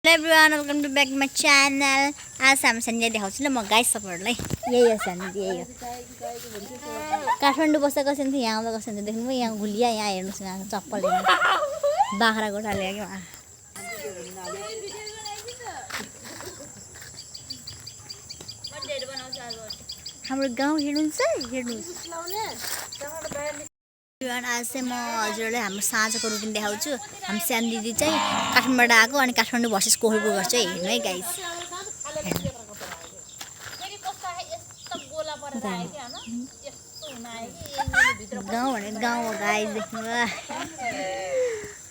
Hello everyone, welcome to back to my channel. आज हामी सन्ध्या देखाउँछु ल म गाइस सबहरुलाई। यही हो सन्ध्या, यही हो। काठमाडौँ बस्दा कसरी थियो यहाँ आउँदा कसरी थियो देख्नु यहाँ गुलिया यहाँ हेर्नुस् यहाँ चप्पल हेर्नु। बाख्रा गोठा ल्यायो के हाम्रो गाउँ हेर्नुहुन्छ हेर्नुस्। आज चाहिँ म हजुरलाई हाम्रो साँझको रुटिन देखाउँछु। हामी सानो दिदी चाहिँ काठमाडौँ आएको अनि काठमाडौँ भर्सेस कोहलपुर गर्छ है हेर्नु है गाइस। गाउँ भने गाउँ हो गाइस देख्नु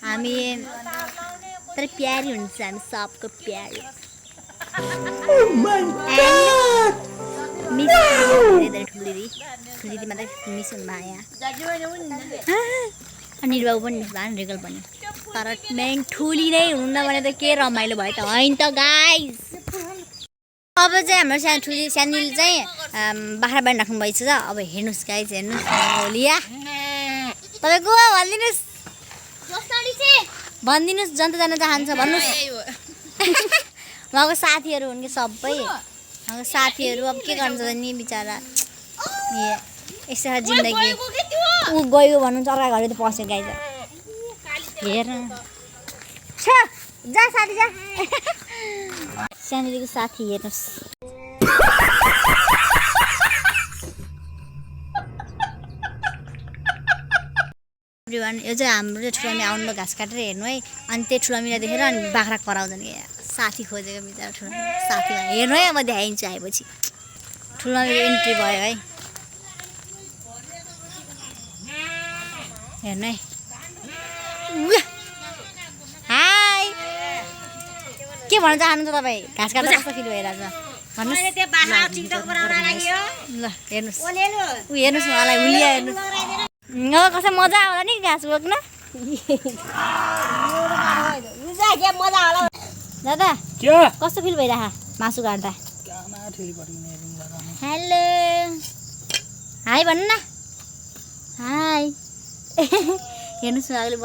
हामी तर प्यारी हुन्छ हामी सबको प्यारी। मिस ठुली मात्रै मिस हुनु भयो अनि बाबु पनि मिस भयो रेगल पनि तर मेन ठुली नै हुनुहुन्न भने त के रमाइलो भयो त होइन त गाइस। अब चाहिँ हाम्रो सानोले चाहिँ बाख्रा बाँध राख्नु भइछ त अब हेर्नुहोस् गाइस हेर्नुहोस् होलिया तपाईँको भनिदिनुहोस् जनता जान चाहन्छ भन्नुहोस्। उहाँको साथीहरू हुन् कि सबै हाम्रो साथीहरू अब के गर्नु त नि बिचरा यसो जिन्दगी ऊ गयो भन्नु अर्का घरि त पस्यो गाई त हेर जा साथी जा सानोदेखिको साथी हेर्नुहोस्। यो चाहिँ हाम्रो ठुलामी आउनु घाँस काटेर हेर्नु है अनि त्यो ठुलामीलाई देखेर अनि बाख्रा कराउँदैन कि साथी खोजेको बिचरा ठुलो साथी हेर्नु है म देखाइदिन्छु आएपछि ठुलामीको इन्ट्री भयो है हेर्नु है। हाई के भन्न चाहनुहुन्छ तपाईँ घाँस काट्दा कस्तो फिल भइरहेछ भन्नुहोस् ल हेर्नुहोस् ऊ हेर्नुहोस् मलाई उलिया हेर्नुहोस् कसै मजा आउँला नि घाँस बोक्न दादा कस्तो फिल भइरह मासु काट्दा। हेलो हाई भन्नु न हाई हेर्नुहोस् न अगाडि